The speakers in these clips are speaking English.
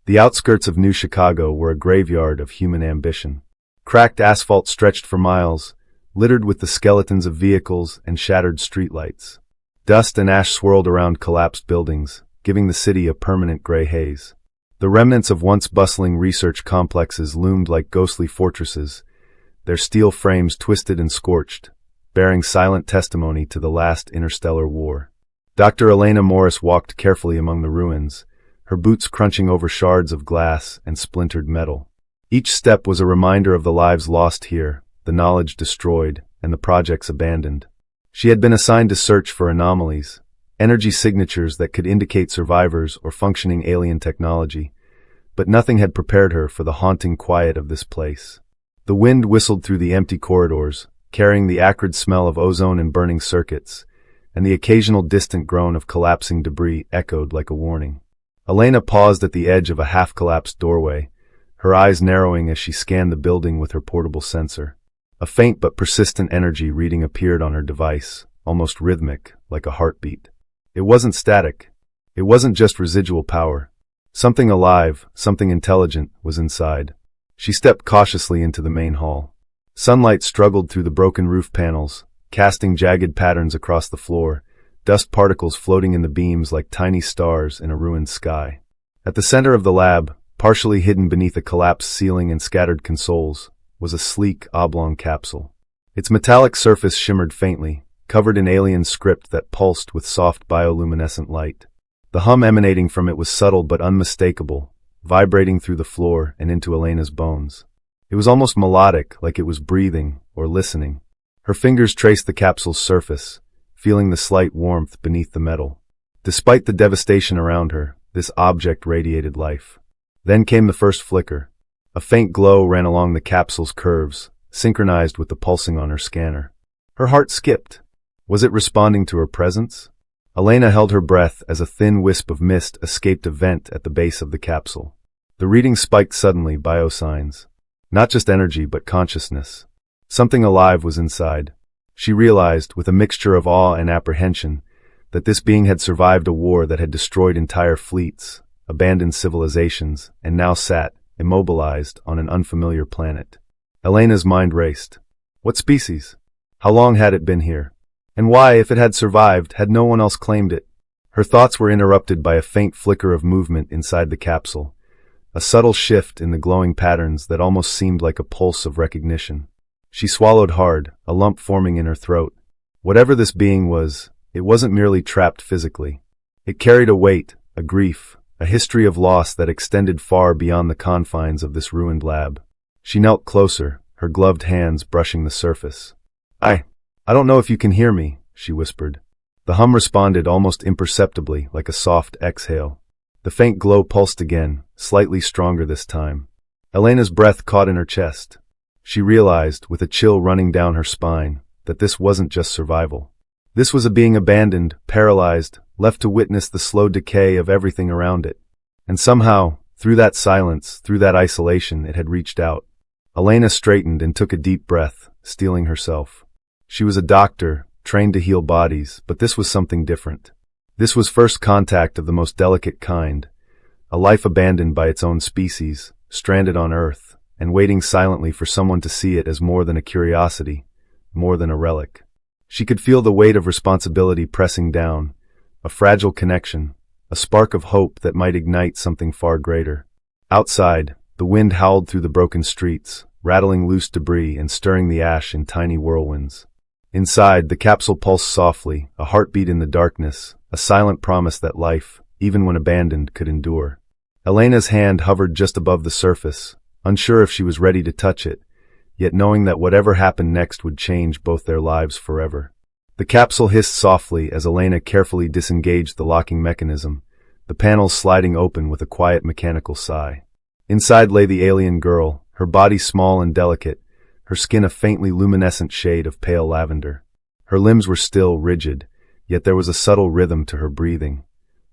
The outskirts of New Chicago were a graveyard of human ambition. Cracked asphalt stretched for miles, littered with the skeletons of vehicles and shattered streetlights. Dust and ash swirled around collapsed buildings, giving the city a permanent gray haze. The remnants of once bustling research complexes loomed like ghostly fortresses, their steel frames twisted and scorched, bearing silent testimony to the last interstellar war. Dr. Elena Morris walked carefully among the ruins, her boots crunching over shards of glass and splintered metal. Each step was a reminder of the lives lost here, the knowledge destroyed, and the projects abandoned. She had been assigned to search for anomalies, energy signatures that could indicate survivors or functioning alien technology, but nothing had prepared her for the haunting quiet of this place. The wind whistled through the empty corridors, carrying the acrid smell of ozone and burning circuits, and the occasional distant groan of collapsing debris echoed like a warning. Elena paused at the edge of a half-collapsed doorway, her eyes narrowing as she scanned the building with her portable sensor. A faint but persistent energy reading appeared on her device, almost rhythmic, like a heartbeat. It wasn't static. It wasn't just residual power. Something alive, something intelligent, was inside. She stepped cautiously into the main hall. Sunlight struggled through the broken roof panels, casting jagged patterns across the floor, dust particles floating in the beams like tiny stars in a ruined sky. At the center of the lab, partially hidden beneath a collapsed ceiling and scattered consoles, was a sleek, oblong capsule. Its metallic surface shimmered faintly, covered in alien script that pulsed with soft bioluminescent light. The hum emanating from it was subtle but unmistakable, vibrating through the floor and into Elena's bones. It was almost melodic, like it was breathing or listening. Her fingers traced the capsule's surface, feeling the slight warmth beneath the metal. Despite the devastation around her, this object radiated life. Then came the first flicker. A faint glow ran along the capsule's curves, synchronized with the pulsing on her scanner. Her heart skipped. Was it responding to her presence? Elena held her breath as a thin wisp of mist escaped a vent at the base of the capsule. The reading spiked suddenly, biosigns. Not just energy, but consciousness. Something alive was inside. She realized, with a mixture of awe and apprehension, that this being had survived a war that had destroyed entire fleets, abandoned civilizations, and now sat, immobilized, on an unfamiliar planet. Elena's mind raced. What species? How long had it been here? And why, if it had survived, had no one else claimed it? Her thoughts were interrupted by a faint flicker of movement inside the capsule, a subtle shift in the glowing patterns that almost seemed like a pulse of recognition. She swallowed hard, a lump forming in her throat. Whatever this being was, it wasn't merely trapped physically. It carried a weight, a grief, a history of loss that extended far beyond the confines of this ruined lab. She knelt closer, her gloved hands brushing the surface. I don't know if you can hear me, she whispered. The hum responded almost imperceptibly, like a soft exhale. The faint glow pulsed again, slightly stronger this time. Elena's breath caught in her chest. She realized, with a chill running down her spine, that this wasn't just survival. This was a being abandoned, paralyzed, left to witness the slow decay of everything around it. And somehow, through that silence, through that isolation, it had reached out. Elena straightened and took a deep breath, steeling herself. She was a doctor, trained to heal bodies, but this was something different. This was first contact of the most delicate kind, a life abandoned by its own species, stranded on Earth, and waiting silently for someone to see it as more than a curiosity, more than a relic. She could feel the weight of responsibility pressing down, a fragile connection, a spark of hope that might ignite something far greater. Outside, the wind howled through the broken streets, rattling loose debris and stirring the ash in tiny whirlwinds. Inside, the capsule pulsed softly, a heartbeat in the darkness, a silent promise that life, even when abandoned, could endure. Elena's hand hovered just above the surface, unsure if she was ready to touch it, yet knowing that whatever happened next would change both their lives forever. The capsule hissed softly as Elena carefully disengaged the locking mechanism, the panels sliding open with a quiet mechanical sigh. Inside lay the alien girl, her body small and delicate, her skin a faintly luminescent shade of pale lavender. Her limbs were still, rigid, yet there was a subtle rhythm to her breathing,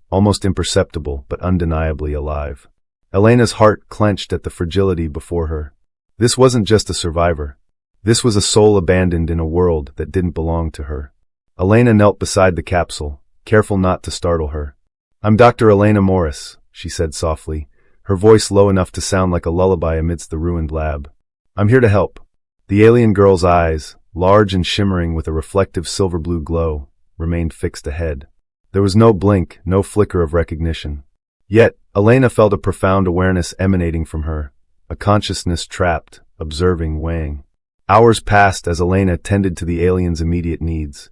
almost imperceptible but undeniably alive. Elena's heart clenched at the fragility before her. This wasn't just a survivor. This was a soul abandoned in a world that didn't belong to her. Elena knelt beside the capsule, careful not to startle her. "I'm Dr. Elena Morris," she said softly, her voice low enough to sound like a lullaby amidst the ruined lab. "I'm here to help." The alien girl's eyes, large and shimmering with a reflective silver-blue glow, remained fixed ahead. There was no blink, no flicker of recognition. Yet, Elena felt a profound awareness emanating from her, a consciousness trapped, observing, weighing. Hours passed as Elena tended to the alien's immediate needs,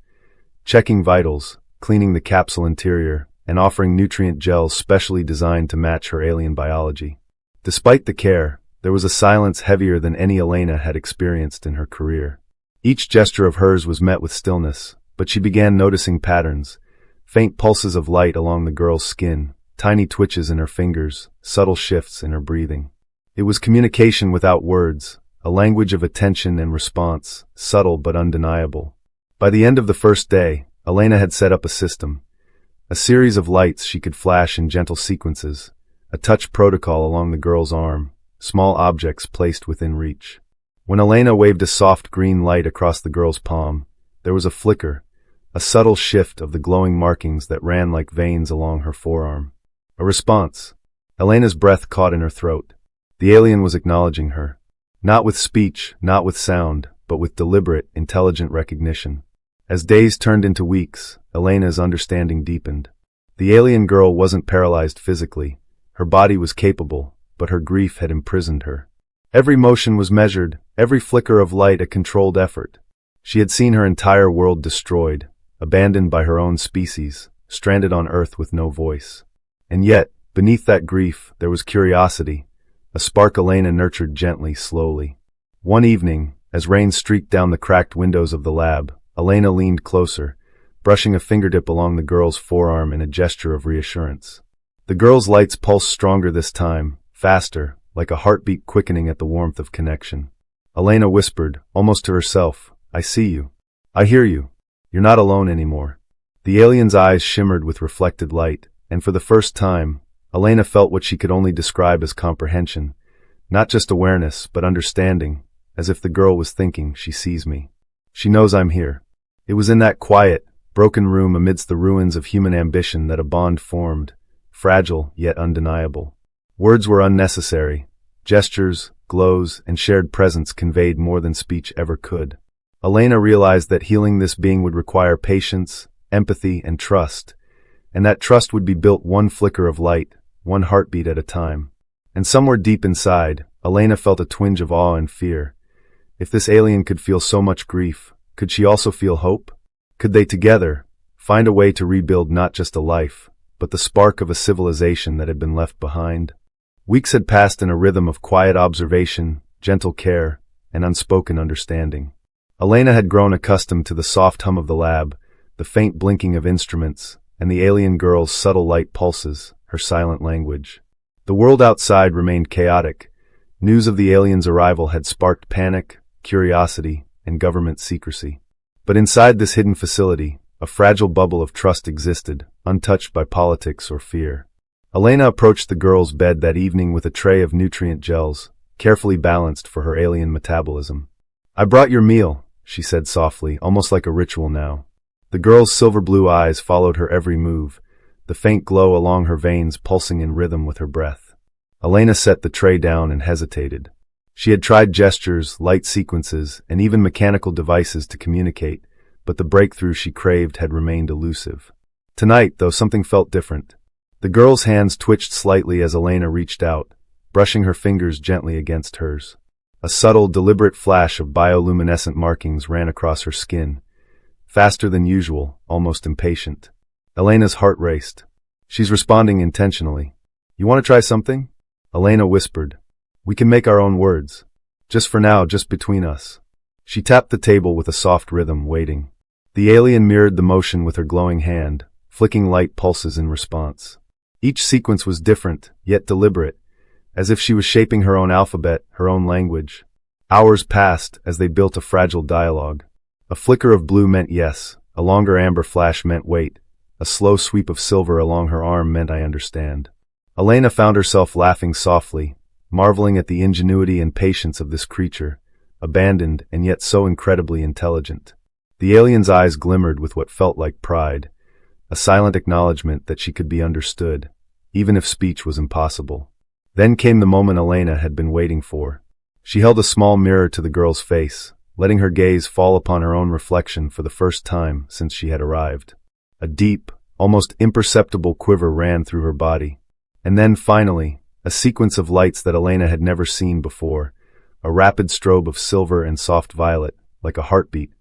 checking vitals, cleaning the capsule interior, and offering nutrient gels specially designed to match her alien biology. Despite the care, there was a silence heavier than any Elena had experienced in her career. Each gesture of hers was met with stillness, but she began noticing patterns, faint pulses of light along the girl's skin, tiny twitches in her fingers, subtle shifts in her breathing. It was communication without words, a language of attention and response, subtle but undeniable. By the end of the first day, Elena had set up a system, a series of lights she could flash in gentle sequences, a touch protocol along the girl's arm, small objects placed within reach. When Elena waved a soft green light across the girl's palm, there was a flicker, a subtle shift of the glowing markings that ran like veins along her forearm. A response. Elena's breath caught in her throat. The alien was acknowledging her. Not with speech, not with sound, but with deliberate, intelligent recognition. As days turned into weeks, Elena's understanding deepened. The alien girl wasn't paralyzed physically. Her body was capable, but her grief had imprisoned her. Every motion was measured, every flicker of light a controlled effort. She had seen her entire world destroyed, abandoned by her own species, stranded on Earth with no voice. And yet, beneath that grief, there was curiosity, a spark Elena nurtured gently, slowly. One evening, as rain streaked down the cracked windows of the lab, Elena leaned closer, brushing a fingertip along the girl's forearm in a gesture of reassurance. The girl's lights pulsed stronger this time, faster, like a heartbeat quickening at the warmth of connection. Elena whispered, almost to herself, "I see you. I hear you. You're not alone anymore." The alien's eyes shimmered with reflected light, and for the first time, Elena felt what she could only describe as comprehension, not just awareness, but understanding, as if the girl was thinking, "She sees me. She knows I'm here." It was in that quiet, broken room amidst the ruins of human ambition that a bond formed, fragile yet undeniable. Words were unnecessary. Gestures, glows, and shared presence conveyed more than speech ever could. Elena realized that healing this being would require patience, empathy, and trust, and that trust would be built one flicker of light, one heartbeat at a time. And somewhere deep inside, Elena felt a twinge of awe and fear. If this alien could feel so much grief, could she also feel hope? Could they together find a way to rebuild not just a life, but the spark of a civilization that had been left behind? Weeks had passed in a rhythm of quiet observation, gentle care, and unspoken understanding. Elena had grown accustomed to the soft hum of the lab, the faint blinking of instruments, and the alien girl's subtle light pulses, her silent language. The world outside remained chaotic. News of the alien's arrival had sparked panic, curiosity, and government secrecy. But inside this hidden facility, a fragile bubble of trust existed, untouched by politics or fear. Elena approached the girl's bed that evening with a tray of nutrient gels, carefully balanced for her alien metabolism. "I brought your meal," she said softly, almost like a ritual now. The girl's silver-blue eyes followed her every move, the faint glow along her veins pulsing in rhythm with her breath. Elena set the tray down and hesitated. She had tried gestures, light sequences, and even mechanical devices to communicate, but the breakthrough she craved had remained elusive. Tonight, though, something felt different. The girl's hands twitched slightly as Elena reached out, brushing her fingers gently against hers. A subtle, deliberate flash of bioluminescent markings ran across her skin, faster than usual, almost impatient. Elena's heart raced. "She's responding intentionally. You want to try something?" Elena whispered. "We can make our own words. Just for now, just between us." She tapped the table with a soft rhythm, waiting. The alien mirrored the motion with her glowing hand, flicking light pulses in response. Each sequence was different, yet deliberate, as if she was shaping her own alphabet, her own language. Hours passed as they built a fragile dialogue. A flicker of blue meant yes, a longer amber flash meant wait, a slow sweep of silver along her arm meant I understand. Elena found herself laughing softly, marveling at the ingenuity and patience of this creature, abandoned and yet so incredibly intelligent. The alien's eyes glimmered with what felt like pride, a silent acknowledgement that she could be understood, even if speech was impossible. Then came the moment Elena had been waiting for. She held a small mirror to the girl's face, letting her gaze fall upon her own reflection for the first time since she had arrived. A deep, almost imperceptible quiver ran through her body. And then, finally, a sequence of lights that Elena had never seen before, a rapid strobe of silver and soft violet, like a heartbeat.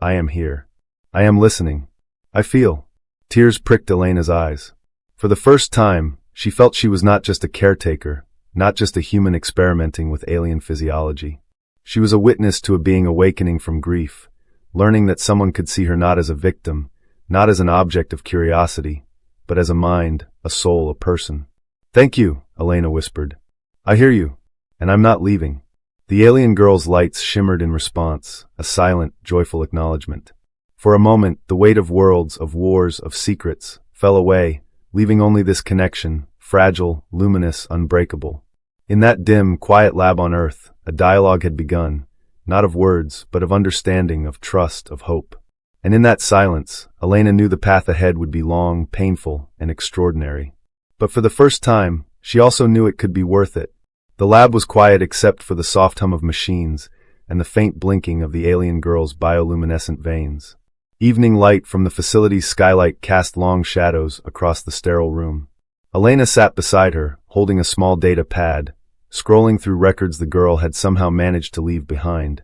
I am here. I am listening. I feel. Tears pricked Elena's eyes. For the first time, she felt she was not just a caretaker, not just a human experimenting with alien physiology. She was a witness to a being awakening from grief, learning that someone could see her not as a victim, not as an object of curiosity, but as a mind, a soul, a person. Thank you, Elena whispered. I hear you, and I'm not leaving. The alien girl's lights shimmered in response, a silent, joyful acknowledgement. For a moment, the weight of worlds, of wars, of secrets, fell away, leaving only this connection, fragile, luminous, unbreakable. In that dim, quiet lab on Earth, a dialogue had begun, not of words, but of understanding, of trust, of hope. And in that silence, Elena knew the path ahead would be long, painful, and extraordinary. But for the first time, she also knew it could be worth it. The lab was quiet except for the soft hum of machines and the faint blinking of the alien girl's bioluminescent veins. Evening light from the facility's skylight cast long shadows across the sterile room. Elena sat beside her, holding a small data pad, scrolling through records the girl had somehow managed to leave behind.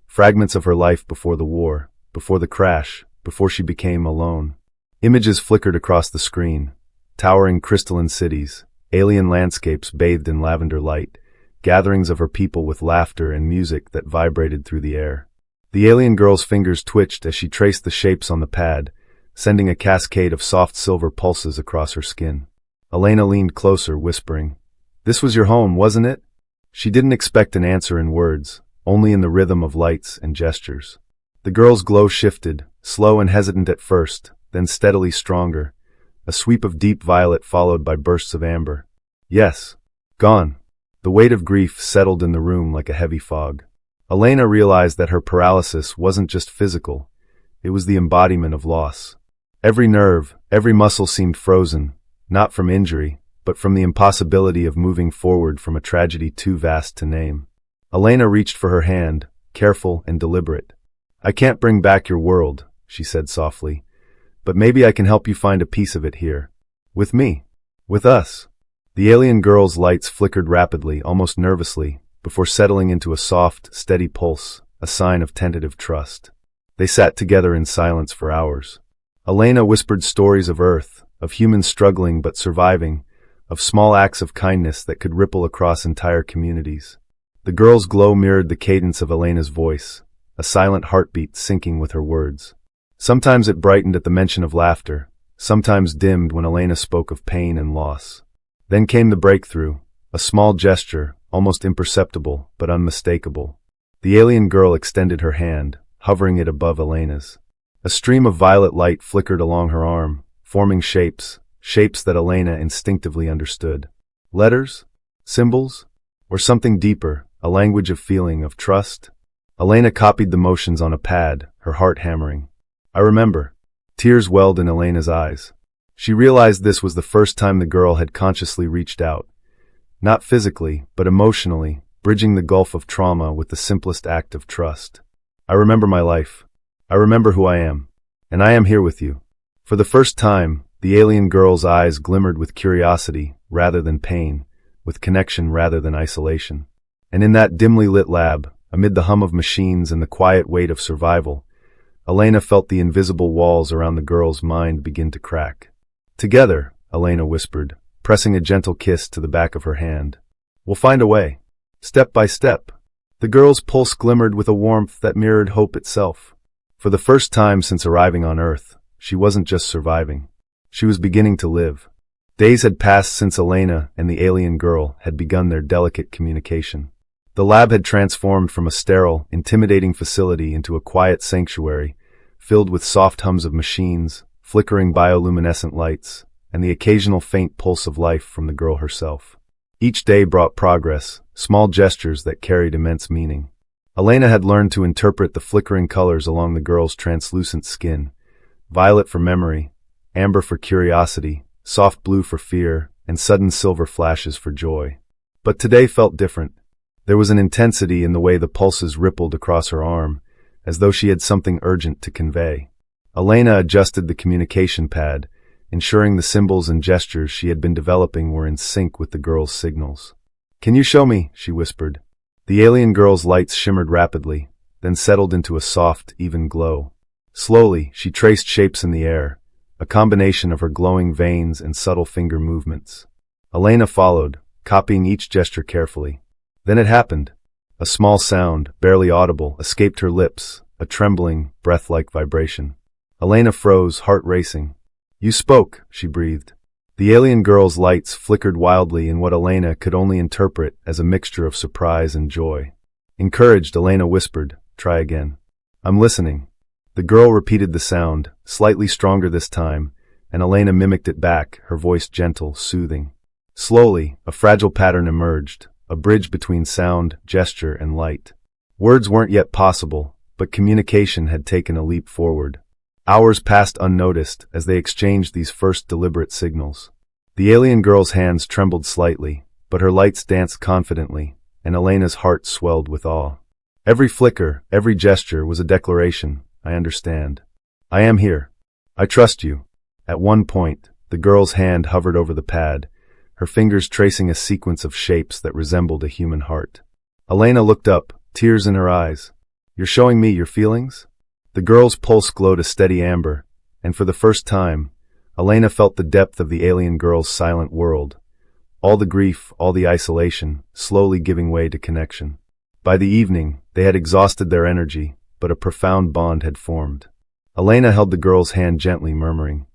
Fragments of her life before the war, before the crash, before she became alone. Images flickered across the screen. Towering crystalline cities, alien landscapes bathed in lavender light, gatherings of her people with laughter and music that vibrated through the air. The alien girl's fingers twitched as she traced the shapes on the pad, sending a cascade of soft silver pulses across her skin. Elena leaned closer, whispering, "This was your home, wasn't it?" She didn't expect an answer in words, only in the rhythm of lights and gestures. The girl's glow shifted, slow and hesitant at first, then steadily stronger. A sweep of deep violet followed by bursts of amber. Yes. Gone. The weight of grief settled in the room like a heavy fog. Elena realized that her paralysis wasn't just physical. It was the embodiment of loss. Every nerve, every muscle seemed frozen, not from injury, but from the impossibility of moving forward from a tragedy too vast to name. Elena reached for her hand, careful and deliberate. "I can't bring back your world," she said softly. "But maybe I can help you find a piece of it here. With me. With us." The alien girl's lights flickered rapidly, almost nervously, before settling into a soft, steady pulse, a sign of tentative trust. They sat together in silence for hours. Elena whispered stories of Earth, of humans struggling but surviving, of small acts of kindness that could ripple across entire communities. The girl's glow mirrored the cadence of Elena's voice, a silent heartbeat syncing with her words. Sometimes it brightened at the mention of laughter, sometimes dimmed when Elena spoke of pain and loss. Then came the breakthrough, a small gesture, almost imperceptible, but unmistakable. The alien girl extended her hand, hovering it above Elena's. A stream of violet light flickered along her arm, forming shapes that Elena instinctively understood. Letters? Symbols? Or something deeper, a language of feeling, of trust? Elena copied the motions on a pad, her heart hammering. "I remember." Tears welled in Elena's eyes. She realized this was the first time the girl had consciously reached out. Not physically, but emotionally, bridging the gulf of trauma with the simplest act of trust. "I remember my life. I remember who I am. And I am here with you." For the first time, the alien girl's eyes glimmered with curiosity rather than pain, with connection rather than isolation. And in that dimly lit lab, amid the hum of machines and the quiet weight of survival, Elena felt the invisible walls around the girl's mind begin to crack. "Together," Elena whispered, pressing a gentle kiss to the back of her hand. "We'll find a way. Step by step." The girl's pulse glimmered with a warmth that mirrored hope itself. For the first time since arriving on Earth, she wasn't just surviving. She was beginning to live. Days had passed since Elena and the alien girl had begun their delicate communication. The lab had transformed from a sterile, intimidating facility into a quiet sanctuary, filled with soft hums of machines, flickering bioluminescent lights, and the occasional faint pulse of life from the girl herself. Each day brought progress, small gestures that carried immense meaning. Elena had learned to interpret the flickering colors along the girl's translucent skin: violet for memory, amber for curiosity, soft blue for fear, and sudden silver flashes for joy. But today felt different. There was an intensity in the way the pulses rippled across her arm, as though she had something urgent to convey. Elena adjusted the communication pad, ensuring the symbols and gestures she had been developing were in sync with the girl's signals. "Can you show me?" she whispered. The alien girl's lights shimmered rapidly, then settled into a soft, even glow. Slowly, she traced shapes in the air, a combination of her glowing veins and subtle finger movements. Elena followed, copying each gesture carefully. Then it happened. A small sound, barely audible, escaped her lips, a trembling, breath-like vibration. Elena froze, heart racing. "You spoke," she breathed. The alien girl's lights flickered wildly in what Elena could only interpret as a mixture of surprise and joy. Encouraged, Elena whispered, "Try again." "I'm listening." The girl repeated the sound, slightly stronger this time, and Elena mimicked it back, her voice gentle, soothing. Slowly, a fragile pattern emerged, a bridge between sound, gesture, and light. Words weren't yet possible, but communication had taken a leap forward. Hours passed unnoticed as they exchanged these first deliberate signals. The alien girl's hands trembled slightly, but her lights danced confidently, and Elena's heart swelled with awe. Every flicker, every gesture was a declaration. "I understand. I am here. I trust you." At one point, the girl's hand hovered over the pad, her fingers tracing a sequence of shapes that resembled a human heart. Elena looked up, tears in her eyes. "You're showing me your feelings?" The girl's pulse glowed a steady amber, and for the first time, Elena felt the depth of the alien girl's silent world. All the grief, all the isolation, slowly giving way to connection. By the evening, they had exhausted their energy, but a profound bond had formed. Elena held the girl's hand gently, murmuring,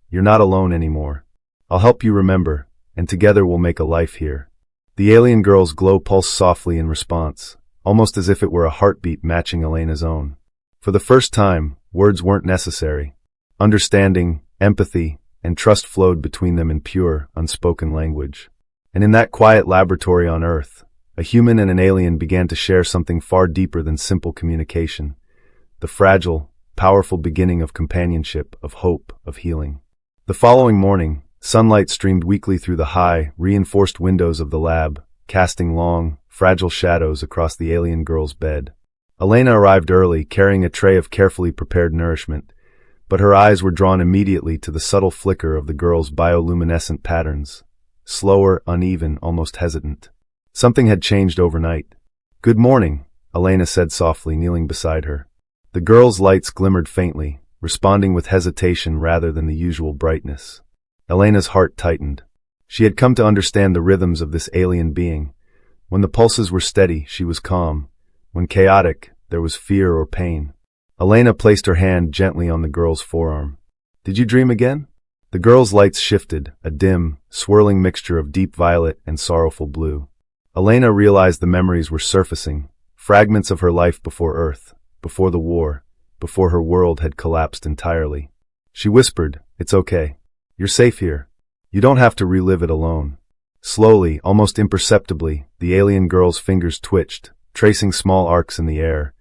"You're not alone anymore. I'll help you remember, and together we'll make a life here." The alien girl's glow pulsed softly in response, almost as if it were a heartbeat matching Elena's own. For the first time, words weren't necessary. Understanding, empathy, and trust flowed between them in pure, unspoken language. And in that quiet laboratory on Earth, a human and an alien began to share something far deeper than simple communication. The fragile, powerful beginning of companionship, of hope, of healing. The following morning, sunlight streamed weakly through the high, reinforced windows of the lab, casting long, fragile shadows across the alien girl's bed. Elena arrived early, carrying a tray of carefully prepared nourishment, but her eyes were drawn immediately to the subtle flicker of the girl's bioluminescent patterns. Slower, uneven, almost hesitant. Something had changed overnight. "Good morning," Elena said softly, kneeling beside her. The girl's lights glimmered faintly, responding with hesitation rather than the usual brightness. Elena's heart tightened. She had come to understand the rhythms of this alien being. When the pulses were steady, she was calm. When chaotic, there was fear or pain. Elena placed her hand gently on the girl's forearm. "Did you dream again?" The girl's lights shifted, a dim, swirling mixture of deep violet and sorrowful blue. Elena realized the memories were surfacing, fragments of her life before Earth, before the war, before her world had collapsed entirely. She whispered, "It's okay. You're safe here. You don't have to relive it alone." Slowly, almost imperceptibly, the alien girl's fingers twitched, tracing small arcs in the air,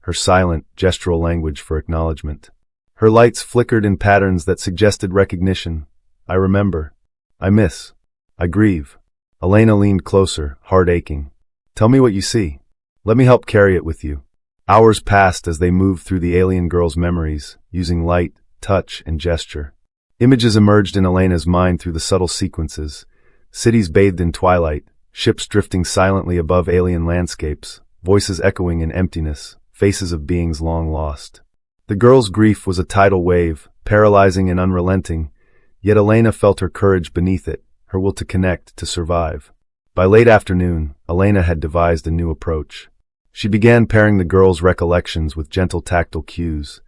her silent, gestural language for acknowledgement. Her lights flickered in patterns that suggested recognition. "I remember. I miss. I grieve." Elena leaned closer, heart aching. "Tell me what you see. Let me help carry it with you." Hours passed as they moved through the alien girl's memories, using light, touch, and gesture. Images emerged in Elena's mind through the subtle sequences. Cities bathed in twilight, ships drifting silently above alien landscapes, voices echoing in emptiness, faces of beings long lost. The girl's grief was a tidal wave, paralyzing and unrelenting, yet Elena felt her courage beneath it, her will to connect, to survive. By late afternoon, Elena had devised a new approach. She began pairing the girl's recollections with gentle tactile cues,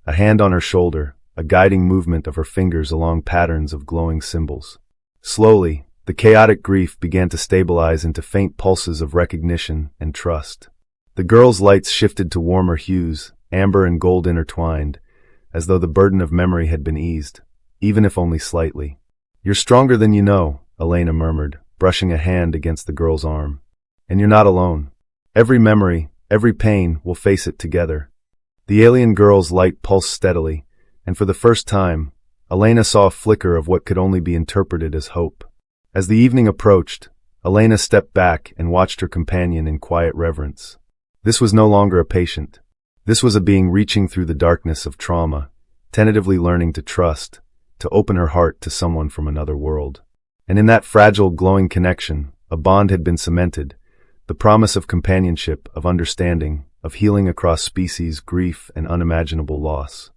a hand on her shoulder, a guiding movement of her fingers along patterns of glowing symbols. Slowly, the chaotic grief began to stabilize into faint pulses of recognition and trust. The girl's lights shifted to warmer hues, amber and gold intertwined, as though the burden of memory had been eased, even if only slightly. "You're stronger than you know," Elena murmured, brushing a hand against the girl's arm. "And you're not alone. Every memory, every pain, we'll face it together." The alien girl's light pulsed steadily, and for the first time, Elena saw a flicker of what could only be interpreted as hope. As the evening approached, Elena stepped back and watched her companion in quiet reverence. This was no longer a patient. This was a being reaching through the darkness of trauma, tentatively learning to trust, to open her heart to someone from another world. And in that fragile, glowing connection, a bond had been cemented, the promise of companionship, of understanding, of healing across species, grief, and unimaginable loss.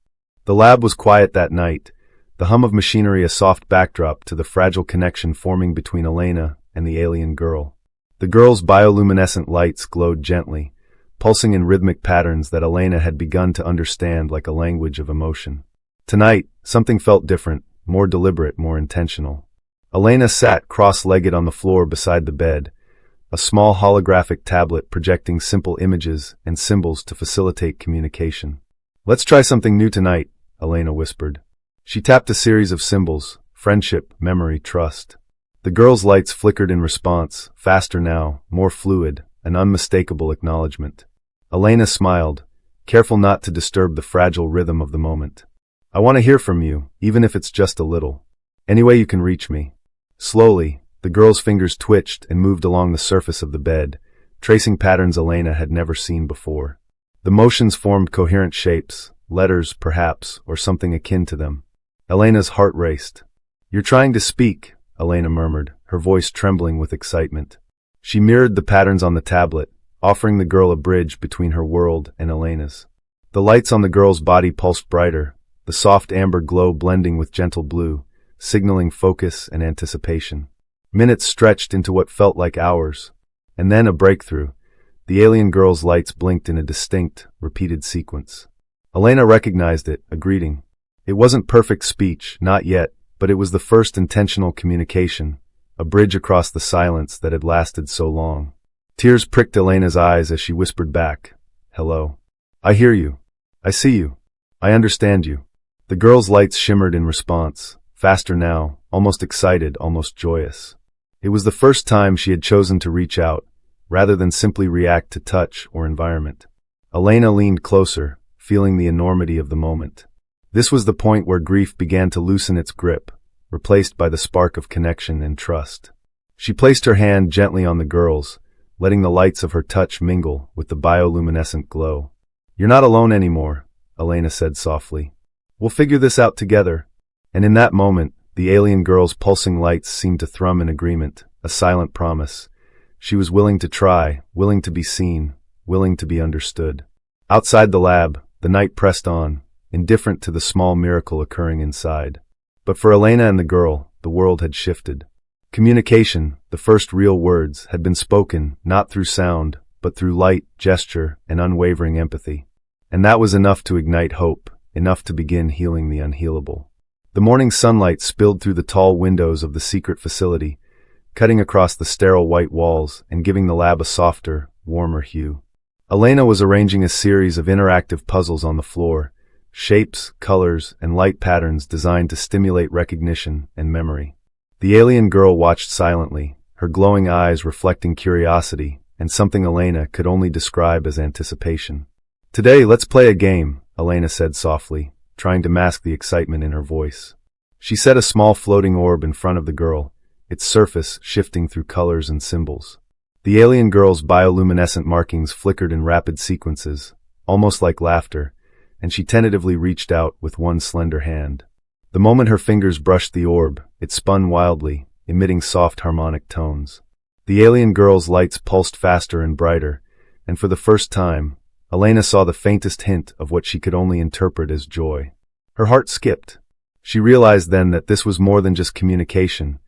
The lab was quiet that night, the hum of machinery a soft backdrop to the fragile connection forming between Elena and the alien girl. The girl's bioluminescent lights glowed gently, pulsing in rhythmic patterns that Elena had begun to understand like a language of emotion. Tonight, something felt different, more deliberate, more intentional. Elena sat cross-legged on the floor beside the bed, a small holographic tablet projecting simple images and symbols to facilitate communication. "Let's try something new tonight," Elena whispered. She tapped a series of symbols: friendship, memory, trust. The girl's lights flickered in response, faster now, more fluid, an unmistakable acknowledgement. Elena smiled, careful not to disturb the fragile rhythm of the moment. "I want to hear from you, even if it's just a little. Any way you can reach me." Slowly, the girl's fingers twitched and moved along the surface of the bed, tracing patterns Elena had never seen before. The motions formed coherent shapes, letters, perhaps, or something akin to them. Elena's heart raced. "You're trying to speak," Elena murmured, her voice trembling with excitement. She mirrored the patterns on the tablet, offering the girl a bridge between her world and Elena's. The lights on the girl's body pulsed brighter, the soft amber glow blending with gentle blue, signaling focus and anticipation. Minutes stretched into what felt like hours. And then a breakthrough. The alien girl's lights blinked in a distinct, repeated sequence. Elena recognized it, a greeting. It wasn't perfect speech, not yet, but it was the first intentional communication, a bridge across the silence that had lasted so long. Tears pricked Elena's eyes as she whispered back, "Hello. I hear you. I see you. I understand you." The girl's lights shimmered in response, faster now, almost excited, almost joyous. It was the first time she had chosen to reach out, rather than simply react to touch or environment. Elena leaned closer, feeling the enormity of the moment. This was the point where grief began to loosen its grip, replaced by the spark of connection and trust. She placed her hand gently on the girl's, letting the lights of her touch mingle with the bioluminescent glow. "You're not alone anymore," Elena said softly. "We'll figure this out together." And in that moment, the alien girl's pulsing lights seemed to thrum in agreement, a silent promise. She was willing to try, willing to be seen, willing to be understood. Outside the lab, the night pressed on, indifferent to the small miracle occurring inside. But for Elena and the girl, the world had shifted. Communication, the first real words, had been spoken, not through sound, but through light, gesture, and unwavering empathy. And that was enough to ignite hope, enough to begin healing the unhealable. The morning sunlight spilled through the tall windows of the secret facility, cutting across the sterile white walls and giving the lab a softer, warmer hue. Elena was arranging a series of interactive puzzles on the floor, shapes, colors, and light patterns designed to stimulate recognition and memory. The alien girl watched silently, her glowing eyes reflecting curiosity and something Elena could only describe as anticipation. "Today, let's play a game," Elena said softly, trying to mask the excitement in her voice. She set a small floating orb in front of the girl, its surface shifting through colors and symbols. The alien girl's bioluminescent markings flickered in rapid sequences, almost like laughter, and she tentatively reached out with one slender hand. The moment her fingers brushed the orb, it spun wildly, emitting soft harmonic tones. The alien girl's lights pulsed faster and brighter, and for the first time, Elena saw the faintest hint of what she could only interpret as joy. Her heart skipped. She realized then that this was more than just communication.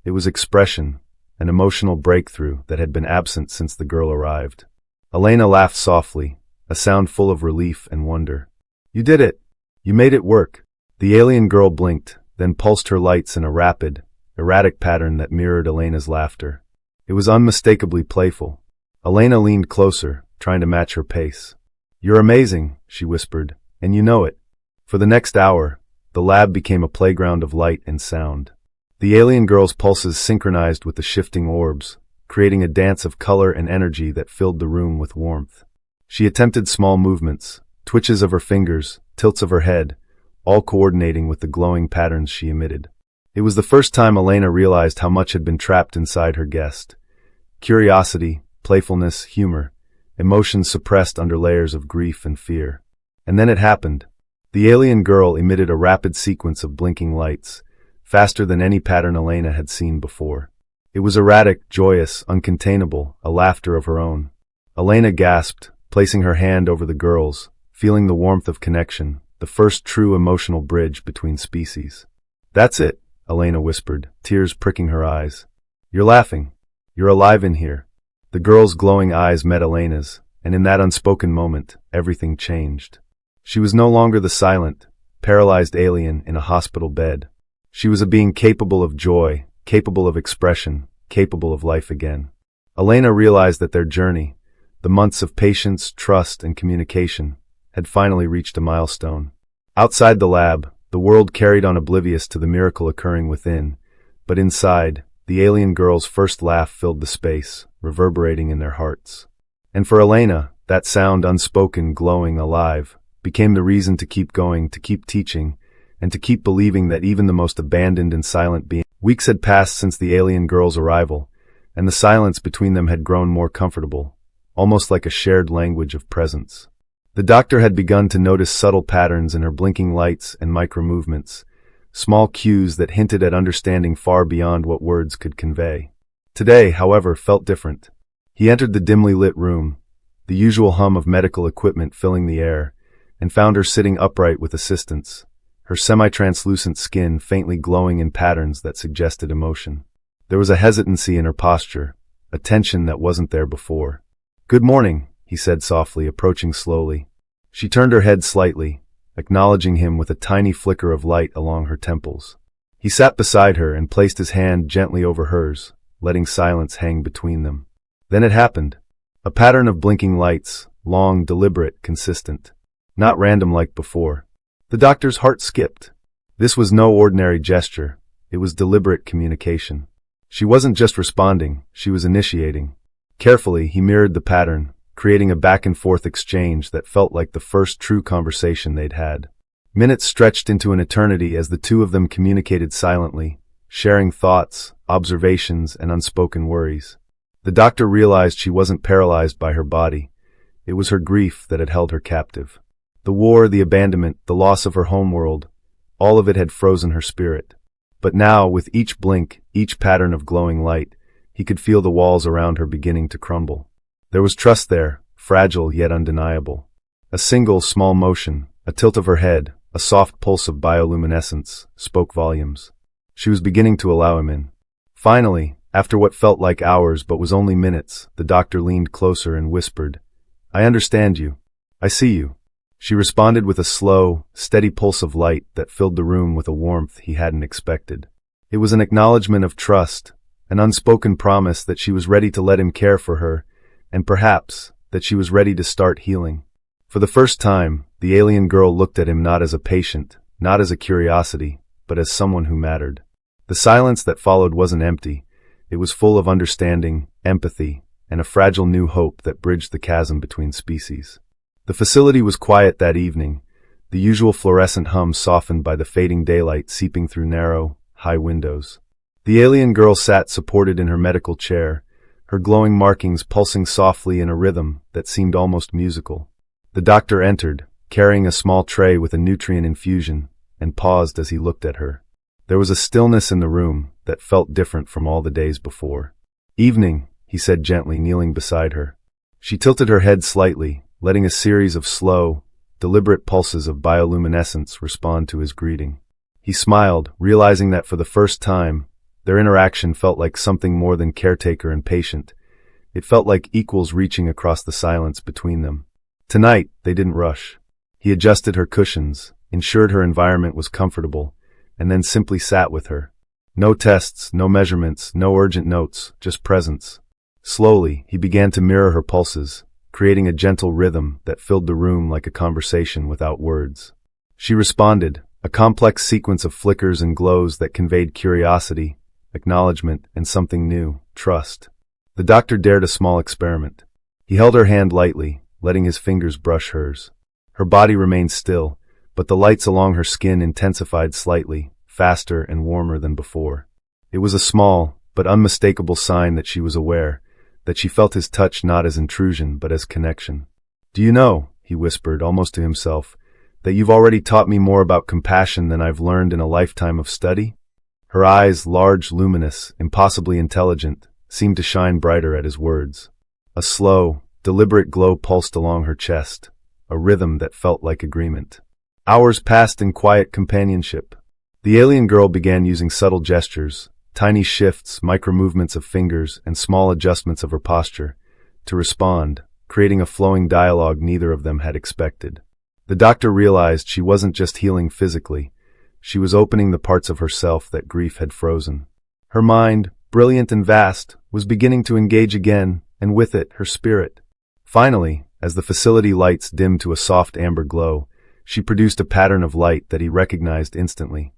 It was expression, an emotional breakthrough that had been absent since the girl arrived. Elena laughed softly, a sound full of relief and wonder. "You did it! You made it work!" The alien girl blinked, then pulsed her lights in a rapid, erratic pattern that mirrored Elena's laughter. It was unmistakably playful. Elena leaned closer, trying to match her pace. "You're amazing," she whispered, "and you know it." For the next hour, the lab became a playground of light and sound. The alien girl's pulses synchronized with the shifting orbs, creating a dance of color and energy that filled the room with warmth. She attempted small movements, twitches of her fingers, tilts of her head, all coordinating with the glowing patterns she emitted. It was the first time Elena realized how much had been trapped inside her guest, Curiosity, playfulness, humor, emotions suppressed under layers of grief and fear. And then it happened. The alien girl emitted a rapid sequence of blinking lights, faster than any pattern Elena had seen before. It was erratic, joyous, uncontainable, a laughter of her own. Elena gasped, placing her hand over the girl's, feeling the warmth of connection, the first true emotional bridge between species. "That's it," Elena whispered, tears pricking her eyes. "You're laughing. You're alive in here." The girl's glowing eyes met Elena's, and in that unspoken moment, everything changed. She was no longer the silent, paralyzed alien in a hospital bed. She was a being capable of joy, capable of expression, capable of life again. Elena realized that their journey, the months of patience, trust, and communication, had finally reached a milestone. Outside the lab, the world carried on oblivious to the miracle occurring within, but inside, the alien girl's first laugh filled the space, reverberating in their hearts. And for Elena, that sound, unspoken, glowing, alive, became the reason to keep going, to keep teaching, and to keep believing that even the most abandoned and silent being. Weeks had passed since the alien girl's arrival, and the silence between them had grown more comfortable, almost like a shared language of presence. The doctor had begun to notice subtle patterns in her blinking lights and micro-movements, small cues that hinted at understanding far beyond what words could convey. Today, however, felt different. He entered the dimly lit room, the usual hum of medical equipment filling the air, and found her sitting upright with assistance, her semi-translucent skin faintly glowing in patterns that suggested emotion. There was a hesitancy in her posture, a tension that wasn't there before. "Good morning," he said softly, approaching slowly. She turned her head slightly, acknowledging him with a tiny flicker of light along her temples. He sat beside her and placed his hand gently over hers, letting silence hang between them. Then it happened. A pattern of blinking lights, long, deliberate, consistent. Not random like before. The doctor's heart skipped. This was no ordinary gesture. It was deliberate communication. She wasn't just responding, she was initiating. Carefully, he mirrored the pattern, creating a back-and-forth exchange that felt like the first true conversation they'd had. Minutes stretched into an eternity as the two of them communicated silently, sharing thoughts, observations, and unspoken worries. The doctor realized she wasn't paralyzed by her body. It was her grief that had held her captive. The war, the abandonment, the loss of her homeworld, all of it had frozen her spirit. But now, with each blink, each pattern of glowing light, he could feel the walls around her beginning to crumble. There was trust there, fragile yet undeniable. A single, small motion, a tilt of her head, a soft pulse of bioluminescence, spoke volumes. She was beginning to allow him in. Finally, after what felt like hours but was only minutes, the doctor leaned closer and whispered, "I understand you. I see you." She responded with a slow, steady pulse of light that filled the room with a warmth he hadn't expected. It was an acknowledgement of trust, an unspoken promise that she was ready to let him care for her, and perhaps, that she was ready to start healing. For the first time, the alien girl looked at him not as a patient, not as a curiosity, but as someone who mattered. The silence that followed wasn't empty. It was full of understanding, empathy, and a fragile new hope that bridged the chasm between species. The facility was quiet that evening, the usual fluorescent hum softened by the fading daylight seeping through narrow, high windows. The alien girl sat supported in her medical chair, her glowing markings pulsing softly in a rhythm that seemed almost musical. The doctor entered, carrying a small tray with a nutrient infusion, and paused as he looked at her. There was a stillness in the room that felt different from all the days before. "Evening," he said gently, kneeling beside her. She tilted her head slightly, letting a series of slow, deliberate pulses of bioluminescence respond to his greeting. He smiled, realizing that for the first time, their interaction felt like something more than caretaker and patient. It felt like equals reaching across the silence between them. Tonight, they didn't rush. He adjusted her cushions, ensured her environment was comfortable, and then simply sat with her. No tests, no measurements, no urgent notes, just presence. Slowly, he began to mirror her pulses, creating a gentle rhythm that filled the room like a conversation without words. She responded, a complex sequence of flickers and glows that conveyed curiosity, acknowledgement, and something new, trust. The doctor dared a small experiment. He held her hand lightly, letting his fingers brush hers. Her body remained still, but the lights along her skin intensified slightly, faster and warmer than before. It was a small, but unmistakable sign that she was aware, that she felt his touch not as intrusion but as connection. "Do you know," he whispered, almost to himself, "that you've already taught me more about compassion than I've learned in a lifetime of study?" Her eyes, large, luminous, impossibly intelligent, seemed to shine brighter at his words. A slow, deliberate glow pulsed along her chest, a rhythm that felt like agreement. Hours passed in quiet companionship. The alien girl began using subtle gestures, tiny shifts, micro-movements of fingers, and small adjustments of her posture, to respond, creating a flowing dialogue neither of them had expected. The doctor realized she wasn't just healing physically, she was opening the parts of herself that grief had frozen. Her mind, brilliant and vast, was beginning to engage again, and with it, her spirit. Finally, as the facility lights dimmed to a soft amber glow, she produced a pattern of light that he recognized instantly.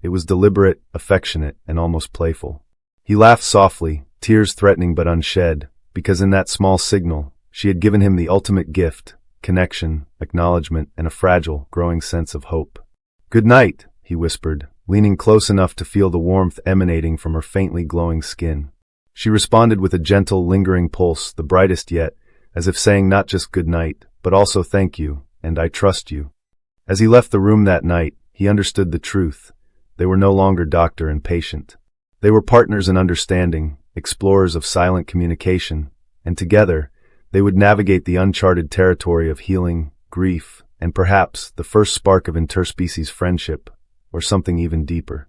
It was deliberate, affectionate, and almost playful. He laughed softly, tears threatening but unshed, because in that small signal, she had given him the ultimate gift, connection, acknowledgement, and a fragile, growing sense of hope. "Good night," he whispered, leaning close enough to feel the warmth emanating from her faintly glowing skin. She responded with a gentle, lingering pulse, the brightest yet, as if saying not just good night, but also thank you, and I trust you. As he left the room that night, he understood the truth. They were no longer doctor and patient. They were partners in understanding, explorers of silent communication, and together, they would navigate the uncharted territory of healing, grief, and perhaps the first spark of interspecies friendship, or something even deeper.